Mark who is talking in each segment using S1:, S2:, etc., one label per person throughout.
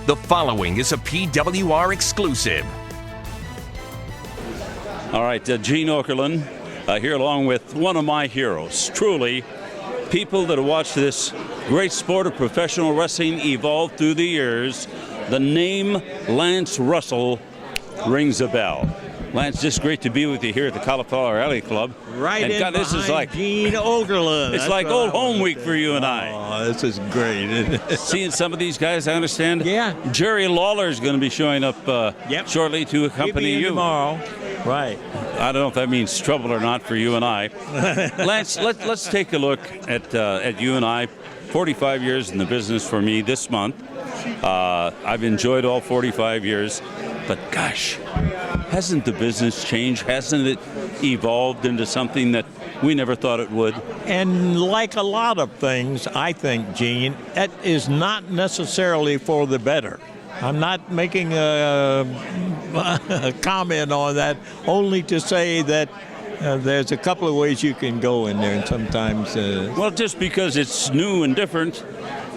S1: The following is a PWR exclusive.
S2: All right, Gene Okerlund here along with one of my heroes. Truly, people that have watched this great sport of professional wrestling evolve through the years. The name Lance Russel rings a bell. Lance, just great to be with you here at the Cauliflower Alley Club.
S3: Right, and God,
S2: this is like
S3: Gene Okerlund.
S2: It's like old home week for you and I.
S3: Oh, this is great.
S2: Seeing some of these guys, I understand.
S3: Yeah.
S2: Jerry Lawler is going to be showing up shortly to accompany you
S3: tomorrow. Right.
S2: I don't know if that means trouble or not for you and I. Lance, let's take a look at you and I. 45 years in the business for me this month. I've enjoyed all 45 years, but gosh, hasn't the business changed? Hasn't it evolved into something that we never thought it would?
S3: And like a lot of things, I think, Gene, that is not necessarily for the better. I'm not making a comment on that, only to say that there's a couple of ways you can go in there, and sometimes...
S2: Well, just because it's new and different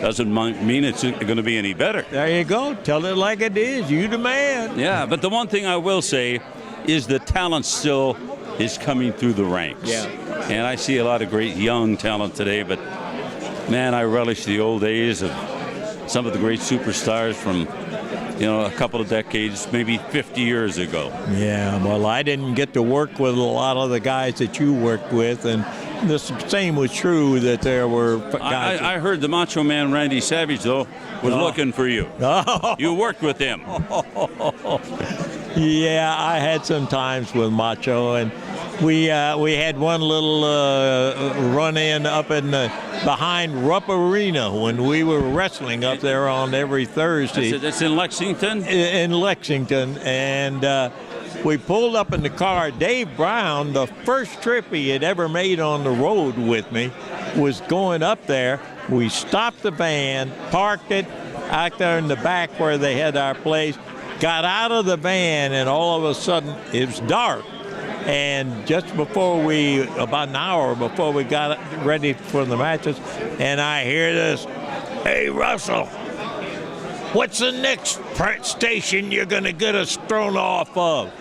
S2: doesn't mean it's going to be any better.
S3: There you go. Tell it like it is. You the man.
S2: Yeah, but the one thing I will say is the talent still is coming through the ranks.
S3: Yeah.
S2: And I see a lot of great young talent today, but, man, I relish the old days of some of the great superstars from, a couple of decades, maybe 50 years ago.
S3: Yeah, well, I didn't get to work with a lot of the guys that you worked with, and the same was true that there were guys.
S2: I heard the Macho Man Randy Savage, though, was looking for you.
S3: Oh.
S2: You worked with him.
S3: Yeah, I had some times with Macho, and we had one little run-in up in behind Rupp Arena when we were wrestling up there on every Thursday.
S2: That's in Lexington?
S3: In Lexington, and we pulled up in the car. Dave Brown, the first trip he had ever made on the road with me, was going up there. We stopped the van, parked it out there in the back where they had our place, got out of the van, and all of a sudden it was dark. And just before about an hour before we got ready for the matches, and I hear this, "Hey, Russell, what's the next station you're going to get us thrown off of?"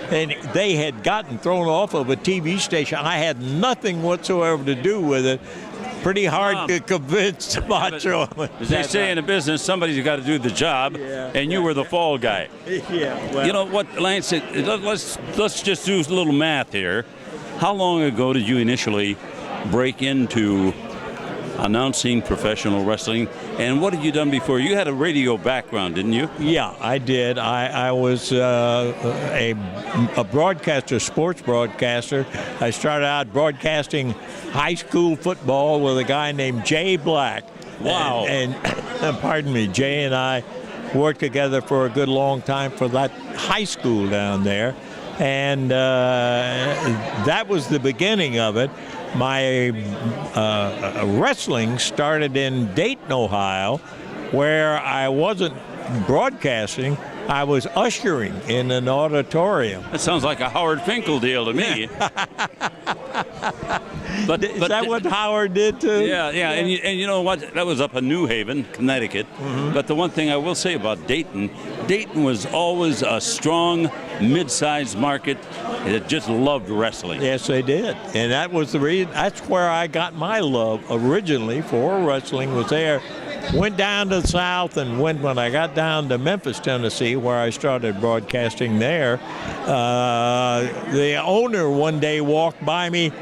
S3: And they had gotten thrown off of a TV station. I had nothing whatsoever to do with it. Pretty hard to convince Macho.
S2: As they say in the business, somebody's got to do the job, and you were the fall guy.
S3: Yeah. Well,
S2: you know what, Lance? Let's just do a little math here. How long ago did you initially break into announcing professional wrestling, and what had you done before? You had a radio background, didn't you?
S3: Yeah, I did. I was a broadcaster, sports broadcaster. I started out broadcasting high school football with a guy named Jay Black.
S2: Wow.
S3: And pardon me, Jay and I worked together for a good long time for that high school down there, and that was the beginning of it. My wrestling started in Dayton, Ohio, where I wasn't broadcasting. I was ushering in an auditorium.
S2: That sounds like a Howard Finkel deal to me.
S3: Is that what Howard did too?
S2: Yeah. And you know what? That was up in New Haven, Connecticut. Mm-hmm. But the one thing I will say about Dayton was always a strong, mid-sized market that just loved wrestling.
S3: Yes, they did. And that was the reason. That's where I got my love originally for wrestling, was there. Went down to the South, and when I got down to Memphis, Tennessee, where I started broadcasting there, the owner one day walked by me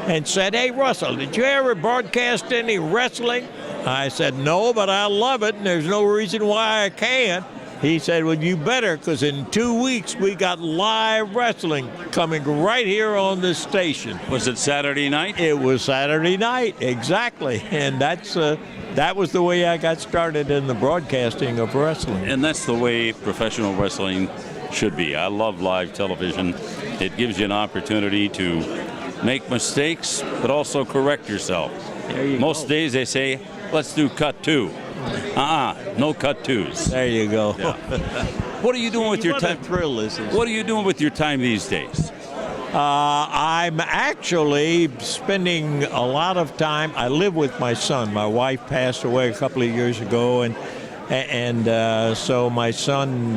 S3: and said, "Hey, Russell, did you ever broadcast any wrestling?" I said, "No, but I love it, and there's no reason why I can't." He said, "Well, you better, because in 2 weeks we got live wrestling coming right here on this station."
S2: Was it Saturday night?
S3: It was Saturday night, exactly. And that was the way I got started in the broadcasting of wrestling.
S2: And that's the way professional wrestling should be. I love live television. It gives you an opportunity to make mistakes, but also correct yourself. Most days they say, "Let's do cut 2." No cut 2s.
S3: There you go.
S2: Yeah. What are you doing with your time?
S3: What a thrill this is.
S2: What are you doing with your time these days?
S3: I'm actually spending a lot of time. I live with my son. My wife passed away a couple of years ago, and And so my son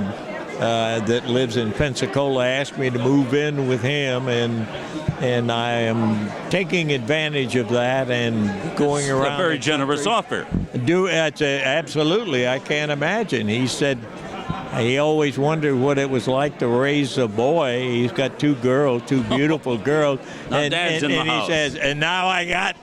S3: that lives in Pensacola asked me to move in with him, and I am taking advantage of that and going around.
S2: A very generous offer.
S3: Absolutely, I can't imagine. He said he always wondered what it was like to raise a boy. He's got two beautiful girls.
S2: Now Dad's in the house.
S3: He says, and now I got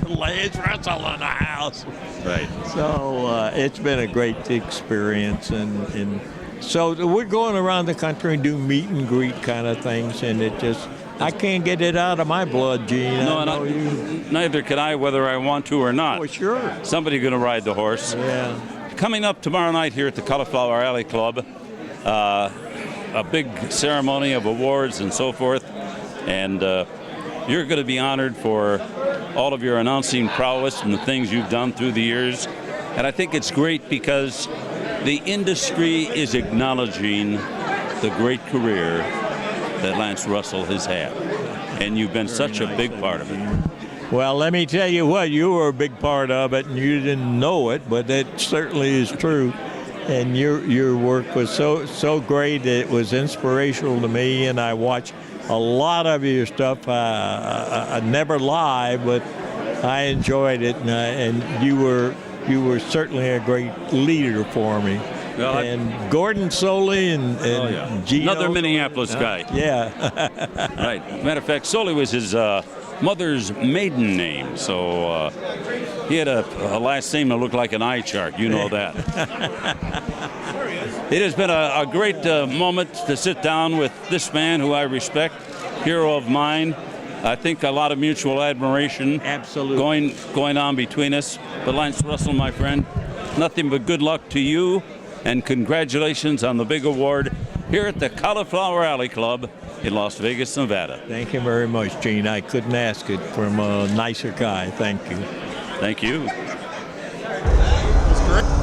S3: Lance Russell in the house.
S2: Right.
S3: So it's been a great experience, and so we're going around the country and do meet and greet kind of things, and it just, I can't get it out of my blood, Gene.
S2: No, neither can I, whether I want to or not.
S3: Oh, sure.
S2: Somebody's going to ride the horse.
S3: Yeah.
S2: Coming up tomorrow night here at the Cauliflower Alley Club, a big ceremony of awards and so forth, and you're going to be honored for all of your announcing prowess and the things you've done through the years. And I think it's great because the industry is acknowledging the great career that Lance Russell has had, and you've been such a big part of it.
S3: Well, let me tell you what, you were a big part of it, and you didn't know it, but it certainly is true. And your work was so great. It was inspirational to me, and I watched a lot of your stuff. Never live, but I enjoyed it, and you were certainly a great leader for me.
S2: Well,
S3: and Gordon Soley and Gino.
S2: Another Minneapolis guy.
S3: Yeah.
S2: Right. Matter of fact, Soley was his mother's maiden name, so he had a last name that looked like an eye chart. You know that. It has been a great moment to sit down with this man who I respect, hero of mine. I think a lot of mutual admiration going on between us. But Lance Russell, my friend, nothing but good luck to you, and congratulations on the big award here at the Cauliflower Alley Club in Las Vegas, Nevada.
S3: Thank you very much, Gene. I couldn't ask it from a nicer guy. Thank you.
S2: Thank you.
S4: That's great.